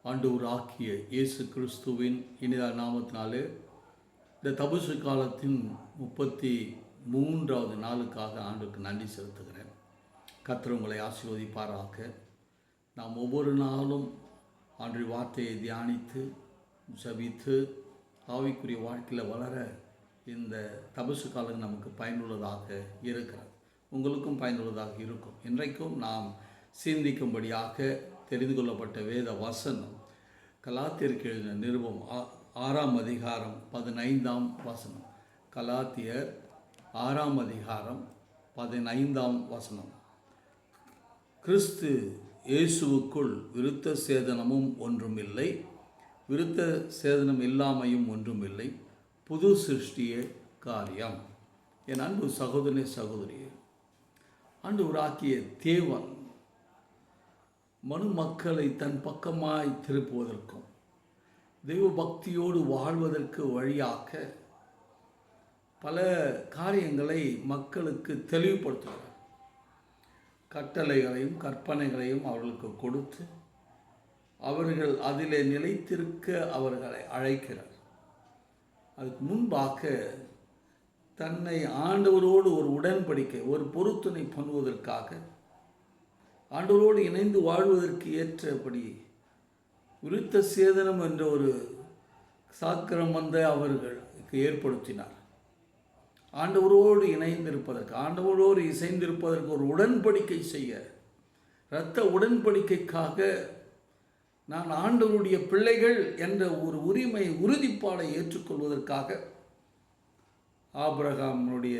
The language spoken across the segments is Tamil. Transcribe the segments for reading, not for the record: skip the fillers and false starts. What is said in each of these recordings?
ஆண்டவராகிய இயேசு கிறிஸ்துவின் இனித நாமத்தினாலே இந்த தபசு காலத்தின் 33வது நாளுக்காக ஆண்டுக்கு நன்றி செலுத்துகிறேன். கர்த்தர் உங்களை ஆசீர்வதிப்பாராக. நாம் ஒவ்வொரு நாளும் ஆண்டு வார்த்தையை தியானித்து ஜபித்து ஆவிக்குரிய வாழ்க்கையில் வளர இந்த தபசு காலம் நமக்கு பயனுள்ளதாக இருக்கிறது. உங்களுக்கும் பயனுள்ளதாக இருக்கும். இன்றைக்கும் நாம் சிந்திக்கும்படியாக தெரிந்து கொள்ளப்பட்ட வேத வசனம் கலாத்தியருக்கு எழுதின நிருபம் 6ஆம் அதிகாரம் 15ஆம் வசனம். கலாத்தியர் 6ஆம் அதிகாரம் 15ஆம் வசனம். கிறிஸ்து இயேசுவுக்குள் விருத்த சேதனமும் ஒன்றுமில்லை, விருத்த சேதனம் இல்லாமையும் ஒன்றுமில்லை, புது சிருஷ்டிய காரியம். என் அன்பு சகோதரனே சகோதரியே, ஆண்டவராகிய தேவன் மனு மக்களை தன் பக்கமாய் திருப்புவதற்கும் தெய்வ பக்தியோடு வாழ்வதற்கு வழியாக பல காரியங்களை மக்களுக்கு தெளிவுபடுத்துகிறார். கட்டளைகளையும் கற்பனைகளையும் அவர்களுக்கு கொடுத்து அவர்கள் அதிலே நிலைத்திருக்க அவர்களை அழைக்கிறார். அதுக்கு முன்பாக தன்னை ஆண்டவரோடு ஒரு உடன்படிக்கை, ஒரு பொருத்தனை பண்ணுவதற்காக ஆண்டவரோடு இணைந்து வாழ்வதற்கு ஏற்றபடி விருத்த சேதனம் என்ற ஒரு சாக்கிரம் அவர்களுக்கு ஏற்படுத்தினார். ஆண்டவரோடு இணைந்திருப்பதற்கு, ஆண்டவரோடு இசைந்திருப்பதற்கு ஒரு உடன்படிக்கை செய்ய, இரத்த உடன்படிக்கைக்காக நான் ஆண்டவருடைய பிள்ளைகள் என்ற ஒரு உரிமை உறுதிப்பாடை ஏற்றுக்கொள்வதற்காக ஆபிரகாமுடைய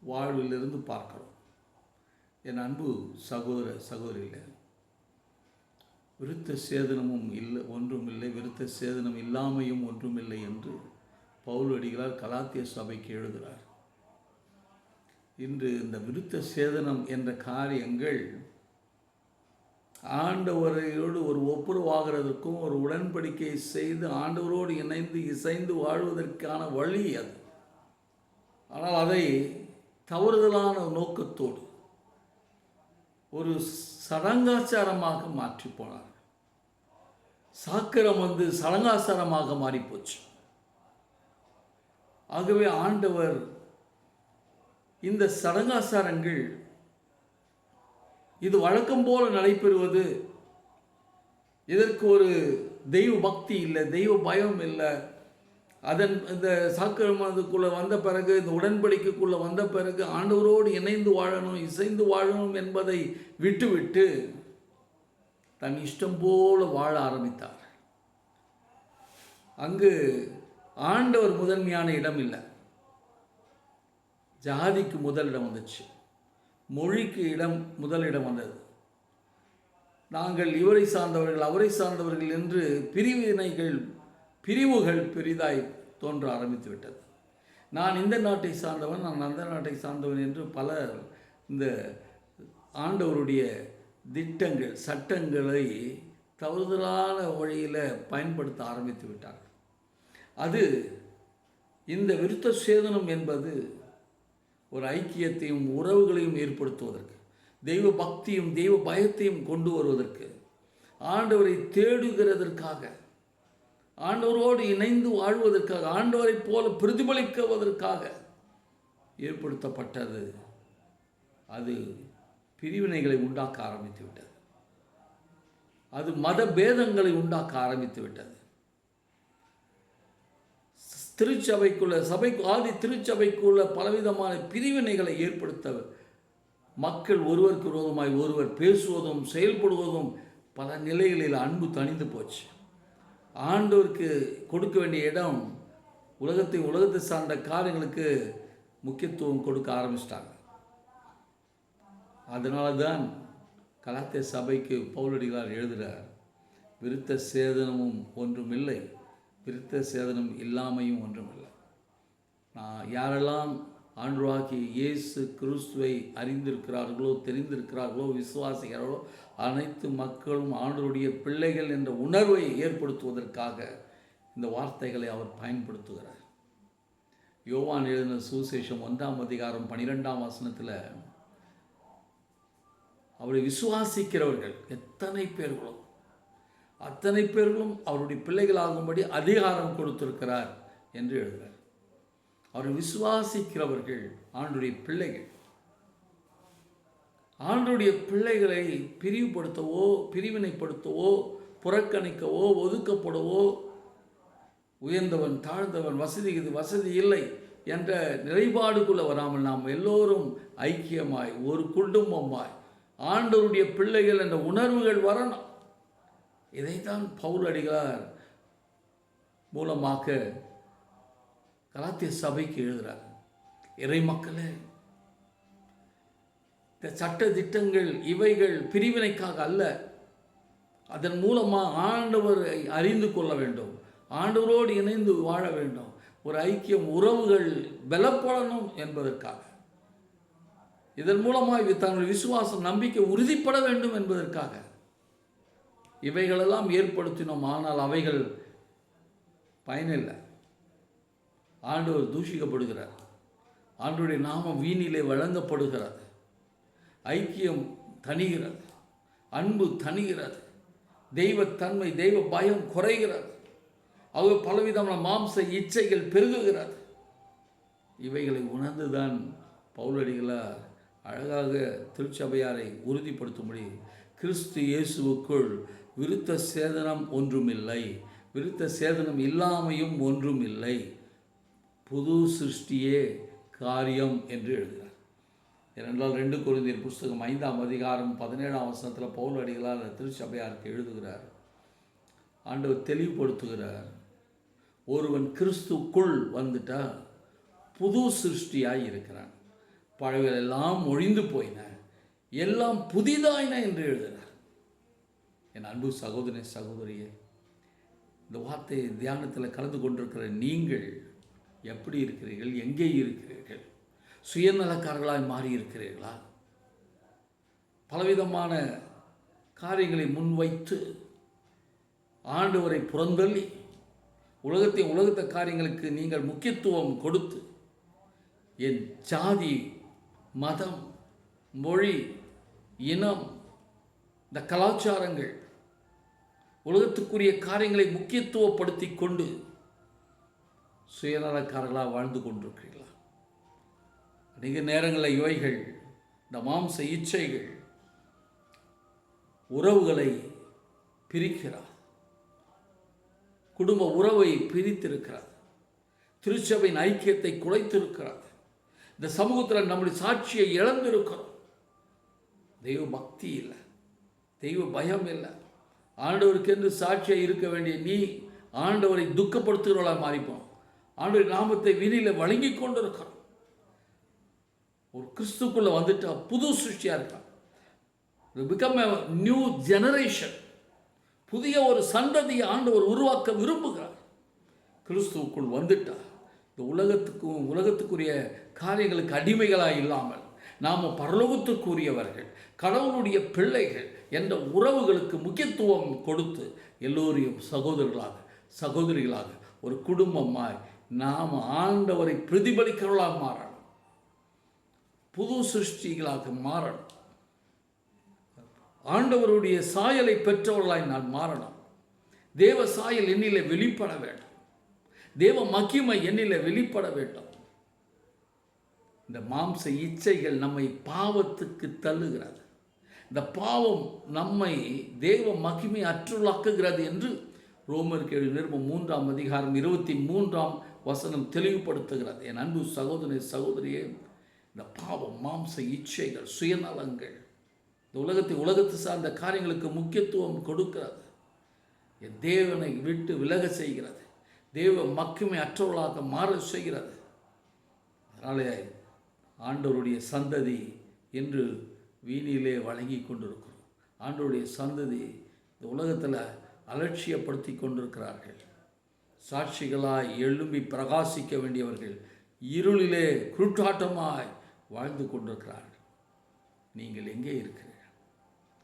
வாழ்விலிருந்து பார்க்கிறோம். என் அன்பு சகோதர சகோதரிகளே, விருத்த சேதனமும் இல்லை ஒன்றுமில்லை, விருத்த சேதனம் இல்லாமையும் ஒன்றுமில்லை என்று பவுல் அடிகளார் கலாத்திய சபைக்கு எழுதுகிறார். இன்று இந்த விருத்த சேதனம் என்ற காரியங்கள் ஆண்டவரோடு ஒரு ஒப்புரவாகிறதற்கும் ஒரு உடன்படிக்கை செய்து ஆண்டவரோடு இணைந்து இசைந்து வாழ்வதற்கான வழி அது. ஆனால் அதை தவறுதலான நோக்கத்தோடு ஒரு சடங்காச்சாரமாக மாற்றி போனார். சாக்கிரம் சடங்காச்சாரமாக மாறிப்போச்சு. ஆகவே ஆண்டவர் இந்த சடங்காச்சாரங்கள் இது வழக்கம் போல நடைபெறுவது, இதற்கு ஒரு தெய்வ பக்தி இல்லை, தெய்வ பயம் இல்லை, இந்த சாக்கிரமத்துக்குள்ளே வந்த பிறகு, இந்த உடன்படிக்கைக்குள்ளே வந்த பிறகு ஆண்டவரோடு இணைந்து வாழணும், இசைந்து வாழணும் என்பதை விட்டுவிட்டு தன் இஷ்டம் போல வாழ ஆரம்பித்தார். அங்கு ஆண்டவர் முதன்மையான இடம் இல்லை, ஜாதிக்கு முதலிடம் வந்துச்சு, மொழிக்கு முதலிடம் வந்தது. நாங்கள் இவரை சார்ந்தவர்கள் அவரை சார்ந்தவர்கள் என்று பிரிவுகள் பெரிதாய் தோன்ற ஆரம்பித்து விட்டது. நான் இந்த நாட்டை சார்ந்தவன், நான் அந்த நாட்டை சார்ந்தவன் என்று பலர் இந்த ஆண்டவருடைய திட்டங்கள் சட்டங்களை தவறுதலான வழியில் பயன்படுத்த ஆரம்பித்து விட்டார்கள். அது இந்த விருத்த சேதனம் என்பது ஒரு ஐக்கியத்தையும் உறவுகளையும் ஏற்படுத்துவதற்கு, தெய்வ பக்தியும் தெய்வ பயத்தையும் கொண்டு வருவதற்கு, ஆண்டவரை தேடுகிறதற்காக, ஆண்டவரோடு இணைந்து வாழ்வதற்காக, ஆண்டவரை போல பிரதிபலிக்குவதற்காக ஏற்படுத்தப்பட்டது. அது பிரிவினைகளை உண்டாக்க ஆரம்பித்து விட்டது. அது மத பேதங்களை உண்டாக்க ஆரம்பித்து விட்டது. ஆதி திருச்சபைக்குள்ள பலவிதமான பிரிவினைகளை ஏற்படுத்த மக்கள் ஒருவருக்கு விரோதமாய் ஒருவர் பேசுவதும் செயல்படுவதும் பல நிலைகளில் அன்பு தணிந்து போச்சு. ஆண்டவருக்கு கொடுக்க வேண்டிய இடம் உலகத்தை சார்ந்த காரியங்களுக்கு முக்கியத்துவம் கொடுக்க ஆரம்பிச்சிட்டாங்க. அதனால தான் கலாத்திய சபைக்கு பவுலடிகளார் எழுதுகிறார், விருத்த சேதனமும் ஒன்றுமில்லை, விருத்த சேதனம் இல்லாமையும் ஒன்றுமில்லை. யாரெல்லாம் ஆண்டவராகிய இயேசு கிறிஸ்துவை அறிந்திருக்கிறார்களோ, தெரிந்திருக்கிறார்களோ, விசுவாசிக்கிறார்களோ அனைத்து மக்களும் ஆண்டவருடைய பிள்ளைகள் என்ற உணர்வை ஏற்படுத்துவதற்காக இந்த வார்த்தைகளை அவர் பயன்படுத்துகிறார். யோவான் எழுதின சுவிசேஷம் 1ஆம் அதிகாரம் 12ஆம் வசனத்தில் அவரை விசுவாசிக்கிறவர்கள் எத்தனை பேர்களோ அத்தனை பேர்களும் அவருடைய பிள்ளைகளாகும்படி அதிகாரம் கொடுத்திருக்கிறார் என்று எழுதுகிறார். அவர் விசுவாசிக்கிறவர்கள் ஆண்டுடைய பிள்ளைகள். ஆண்டுடைய பிள்ளைகளை பிரிவுபடுத்தவோ, பிரிவினைப்படுத்தவோ, புறக்கணிக்கவோ, ஒதுக்கப்படவோ, உயர்ந்தவன் தாழ்ந்தவன், வசதி இல்லை என்ற நிலைப்பாடுக்குள்ள வராமல் நாம் எல்லோரும் ஐக்கியமாய் ஒரு குடும்பமாய் ஆண்டவருடைய பிள்ளைகள் என்ற உணர்வுகள் வரணும். இதைத்தான் பவுல் அடிகளார் மூலமாக கலாத்திய சபைக்கு எழுதுகிறார். இறை மக்களே, இந்த சட்ட திட்டங்கள் இவைகள் பிரிவினைக்காக அல்ல, அதன் மூலமாக ஆண்டவரை அறிந்து கொள்ள வேண்டும், ஆண்டவரோடு இணைந்து வாழ வேண்டும், ஒரு ஐக்கியம் உறவுகள் பலப்படணும் என்பதற்காக, இதன் மூலமாக தங்களுடைய விசுவாசம் நம்பிக்கை உறுதிப்பட வேண்டும் என்பதற்காக இவைகளெல்லாம் ஏற்படுத்தினோம். ஆனால் அவைகள் பயனில்லை. ஆண்டவர் தூஷிக்கப்படுகிறார், ஆண்டவருடைய நாமம் வீணிலே வழங்கப்படுகிறது, ஐக்கியம் தணிகிறது, அன்பு தணிகிறது, தெய்வத்தன்மை தெய்வ பயம் குறைகிறது, அவர் பலவிதமான மாம்ச இச்சைகள் பெருகுகிறது. இவைகளை உணர்ந்துதான் பவுலடிகளார் அழகாக திருச்சபையாரை உறுதிப்படுத்தும்படி கிறிஸ்து இயேசுவுக்குள் விருத்த சேதனம் ஒன்றுமில்லை, விருத்த சேதனம் இல்லாமையும் ஒன்றுமில்லை, புது சிருஷ்டியே காரியம் என்று எழுதுகிறார். ஏனென்றால் 2 கொரிந்தியர் புஸ்தகம் 5ஆம் அதிகாரம் 17ஆம் வசனத்தில் பவுல் அடிகளார் திருச்சபையாருக்கு எழுதுகிறார். ஆண்டவர் தெளிவுபடுத்துகிறார், ஒருவன் கிறிஸ்துக்குள் வந்துட்டா புது சிருஷ்டியாய் இருக்கிறான், பழையவைகள் எல்லாம் ஒழிந்து போயின, எல்லாம் புதிதாயின என்று எழுதுகிறார். என் அன்பு சகோதரனே சகோதரியே, இந்த வார்த்தை தியானத்தில் கலந்து கொண்டிருக்கிற நீங்கள் எப்படி இருக்கிறீர்கள்? எங்கே இருக்கிறீர்கள்? சுயநலக்காரர்களாய் மாறி இருக்கிறீர்களா? பலவிதமான காரியங்களை முன்வைத்து ஆண்டவரை புறந்தள்ளி உலகத்த காரியங்களுக்கு நீங்கள் முக்கியத்துவம் கொடுத்து என் ஜாதி, மதம், மொழி, இனம், இந்த கலாச்சாரங்கள், உலகத்துக்குரிய காரியங்களை முக்கியத்துவப்படுத்தி கொண்டு சுயநலக்காரர்களாக வாழ்ந்து கொண்டிருக்கிறீர்களா? அதிக நேரங்களில் இவைகள், இந்த மாம்ச இச்சைகள் உறவுகளை பிரிக்கிறார், குடும்ப உறவை பிரித்திருக்கிறார், திருச்சபையின் ஐக்கியத்தை குலைத்திருக்கிறார், இந்த சமூகத்தில் நம்முடைய சாட்சியை இழந்திருக்கிறோம். தெய்வ பக்தி இல்லை, தெய்வ பயம் இல்லை. ஆண்டவருக்கென்று சாட்சியாக இருக்க வேண்டிய நீ ஆண்டவரை துக்கப்படுத்துகிறவளாக மாறிப்போம். ஆண்டவர் நாமத்தை வீதியில் வழங்கி கொண்டு இருக்கிறோம். ஒரு கிறிஸ்துக்குள்ள வந்துட்டா புது சிருஷ்டியா இருக்கான். பிகம் எ நியூ ஜெனரேஷன், புதிய ஒரு சந்ததியை ஆண்டவர் உருவாக்க விரும்புகிறார். கிறிஸ்துவுக்குள் வந்துட்டா இந்த உலகத்துக்குரிய காரியங்களுக்கு அடிமைகளாக இல்லாமல் நாம் பரலோகத்துக்குரியவர்கள், கடவுளுடைய பிள்ளைகள் என்ற உறவுகளுக்கு முக்கியத்துவம் கொடுத்து எல்லோரையும் சகோதரிகளாக ஒரு குடும்பமாய் நாம் ஆண்டவரை பிரதிபலிக்கிறவர்களாக மாறணும், புது சிருஷ்டிகளாக மாறணும், ஆண்டவருடைய சாயலை பெற்றவர்களாய் நான் மாறணும். தேவ சாயல் என்னிலே வெளிப்பட வேண்டும், தேவ மகிமை என்னிலே வெளிப்பட வேண்டும். இந்த மாம்ச இச்சைகள் நம்மை பாவத்துக்கு தள்ளுகிறது. இந்த பாவம் நம்மை தேவ மகிமை அற்றுள்ளாக்குகிறது என்று ரோமருக்கு எழுதிய நிருபம் 3ஆம் அதிகாரம் 23ஆம் வசனம் தெளிவுபடுத்துகிறது. என் அன்பு சகோதரனே சகோதரியே, இந்த பாவம், மாம்ச இச்சைகள், சுயநலங்கள் இந்த உலகத்தை சார்ந்த காரியங்களுக்கு முக்கியத்துவம் கொடுக்கிறது, என் தேவனை விட்டு விலக செய்கிறது, தேவ மகிமை அற்றவர்களாக மாற செய்கிறது. அதனாலே ஆண்டவருடைய சந்ததி என்று வீணிலே வழங்கி கொண்டிருக்கிறோம். ஆண்டவருடைய சந்ததி இந்த உலகத்தில் அலட்சியப்படுத்தி கொண்டிருக்கிறார்கள். சாட்சிகளாய் எழும்பி பிரகாசிக்க வேண்டியவர்கள் இருளிலே குருட்டாட்டமாய் வாழ்ந்து கொண்டிருக்கிறார்கள். நீங்கள் எங்கே இருக்கிறீர்கள்?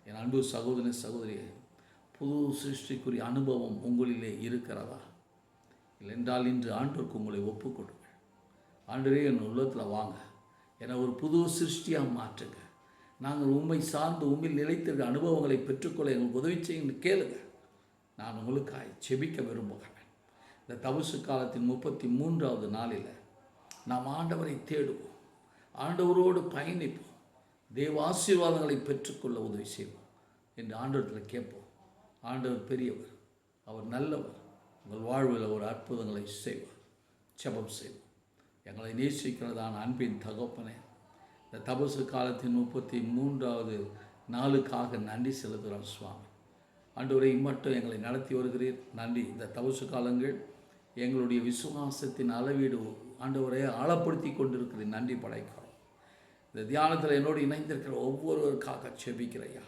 என் அன்பு சகோதர சகோதரியே, புது சிருஷ்டிக்குரிய அனுபவம் உங்களிலே இருக்கிறதா? இல்லைன்றால் இன்று ஆண்டவருக்கு உங்களை ஒப்புக்கொடுங்கள். ஆண்டவரே, என் உள்ளத்தில் வாங்க, என்னை ஒரு புது சிருஷ்டியாக மாற்றுங்க, நாங்கள் உண்மை சார்ந்து உண்மையில் நிலைத்திருக்க அனுபவங்களை பெற்றுக்கொள்ள எங்களுக்கு உதவி செய்யுங்க கேளுங்க. நான் உங்களுக்காய் செபிக்க விரும்புகிறேன். இந்த தபசு காலத்தின் 33வது நாளில் நாம் ஆண்டவரை தேடுவோம், ஆண்டவரோடு பயணிப்போம், தேவ ஆசீர்வாதங்களை பெற்றுக்கொள்ள உதவி செய்வோம் என்று ஆண்டவரத்தில் கேட்போம். ஆண்டவர் பெரியவர், அவர் நல்லவர், உங்கள் வாழ்வில் ஒரு அற்புதங்களை செய்வார். ஜெபம் செய்வோம். எங்களை நேசிக்கிறதான அன்பின் தகப்பனே, இந்த தபசு காலத்தின் 33வது நாளுக்காக நன்றி செலுத்துகிறோம் சுவாமி. ஆண்டவரை மட்டும் எங்களை நடத்தி வருகிறீர், நன்றி. இந்த தபசு காலங்கள் எங்களுடைய விசுவாசத்தின் அளவீடு ஆண்டவரை ஆழப்படுத்தி கொண்டிருக்கிறேன், நன்றி படைக்கிறோம். இந்த தியானத்தில் என்னோடு இணைந்திருக்கிற ஒவ்வொருவருக்காக செபிக்கிறையா.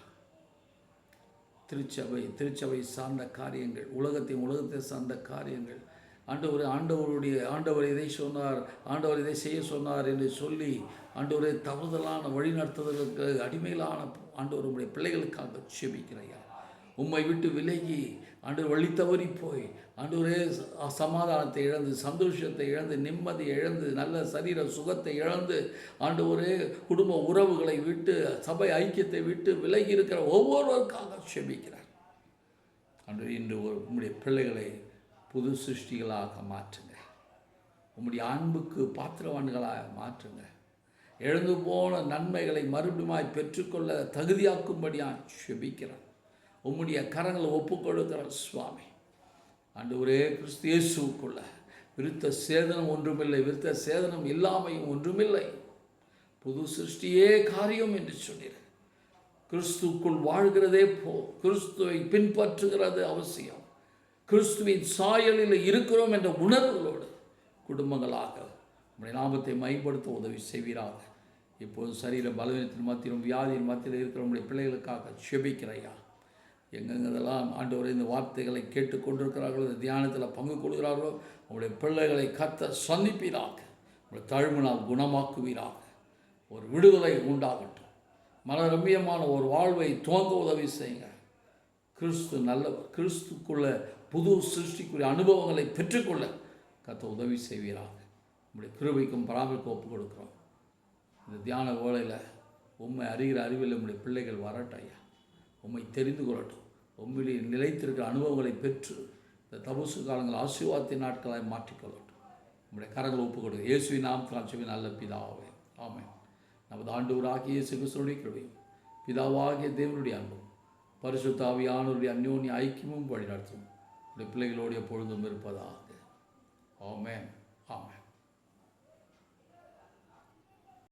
திருச்சபை சார்ந்த காரியங்கள், உலகத்தை சார்ந்த காரியங்கள், ஆண்டவர் இதை சொன்னார், ஆண்டவர் இதை செய்ய சொன்னார் என்று சொல்லி ஆண்டவரை தவறுதலான வழிநடத்துதலுக்கு அடிமையிலான ஆண்டவர் உடைய பிள்ளைகளுக்காக செபிக்கிறையா. உம்மை விட்டு விலகி ஆண்டவர் வழி தவறி போய் ஆண்டவரே சமாதானத்தை இழந்து, சந்தோஷத்தை இழந்து, நிம்மதியை இழந்து, நல்ல சரீர சுகத்தை இழந்து, ஆண்டவரே குடும்ப உறவுகளை விட்டு, சபை ஐக்கியத்தை விட்டு விலகி இருக்கிற ஒவ்வொருவருக்காக செபிக்கிறார். ஆண்டவர் இன்று உம்முடைய பிள்ளைகளை புது சிருஷ்டிகளாக மாற்றுங்க, உம்முடைய அன்புக்கு பாத்திரவான்களாக மாற்றுங்க, எழுந்து போன நன்மைகளை மறுபடியும் பெற்றுக்கொள்ள தகுதியாக்கும்படியாக செபிக்கிறார். உம்முடைய கரங்களை ஒப்புக்கொடுக்கிறார் சுவாமி. ஆண்டவரே, கிறிஸ்து இயேசுவுக்குள்ள விருத்த சேதனம் ஒன்றுமில்லை, விருத்த சேதனம் இல்லாமையும் ஒன்றுமில்லை, புது சிருஷ்டியே காரியம் என்று சொன்னீர். கிறிஸ்துக்குள் வாழ்கிறதே கிறிஸ்துவை பின்பற்றுகிறது அவசியம். கிறிஸ்துவின் சாயலில் இருக்கிறோம் என்ற உணர்வுகளோடு குடும்பங்களாக உம்முடைய நாமத்தை மேம்படுத்த உதவி செய்வீராக. இப்போது சரீர பலவீனத்தின் மத்தியிலும் வியாதியின் மத்தியில் இருக்கிற உம்முடைய பிள்ளைகளுக்காக செபிக்கிறையா. எங்கெங்கெல்லாம் ஆண்டவரை இந்த வார்த்தைகளை கேட்டுக்கொண்டிருக்கிறார்களோ, இந்த தியானத்தில் பங்கு கொள்கிறார்களோ, உங்களுடைய பிள்ளைகளை கத்த சந்திப்பீராக, உங்களுடைய தழும்பினால் குணமாக்குவீராக. ஒரு விடுதலை உண்டாகட்டும், மனரம்மியமான ஒரு வாழ்வை துவங்க உதவி செய்யுங்க. கிறிஸ்து நல்லவர், கிறிஸ்துக்குள்ள புது சிருஷ்டிக்குரிய அனுபவங்களை பெற்றுக்கொள்ள கத்த உதவி செய்வீராக. உங்களுடைய கிருபைக்கும் பராமரிக்கும் ஒப்புக் கொடுக்குறோம். இந்த தியான வேளையில் உண்மை அறிகிற அறிவில் நம்முடைய பிள்ளைகள் வரட்டையா, உம்மை தெரிந்து கொள்ளட்டும், உண்மையிலேயே நிலைத்திருக்கிற அனுபவங்களை பெற்று இந்த தபசு காலங்கள் ஆசீர்வாதத்தின் நாட்களாய் மாற்றிக்கொள்ளட்டும். நம்முடைய கரங்களை ஒப்புக் கொடுக்க இயேசுவின் நாமத்தில் நல்ல பிதாவே, ஆமென். நமது ஆண்டவராகிய இயேசு கிறிஸ்துவின் கிருபையும் பிதாவாகிய தேவனுடைய அன்பும் பரிசுத்த ஆவியானவருடைய அந்யோன்ய ஐக்கியமும் வழிநடத்தும் பிள்ளைகளோடு எப்பொழுதும் இருப்பதாக. ஆமென், ஆமென்.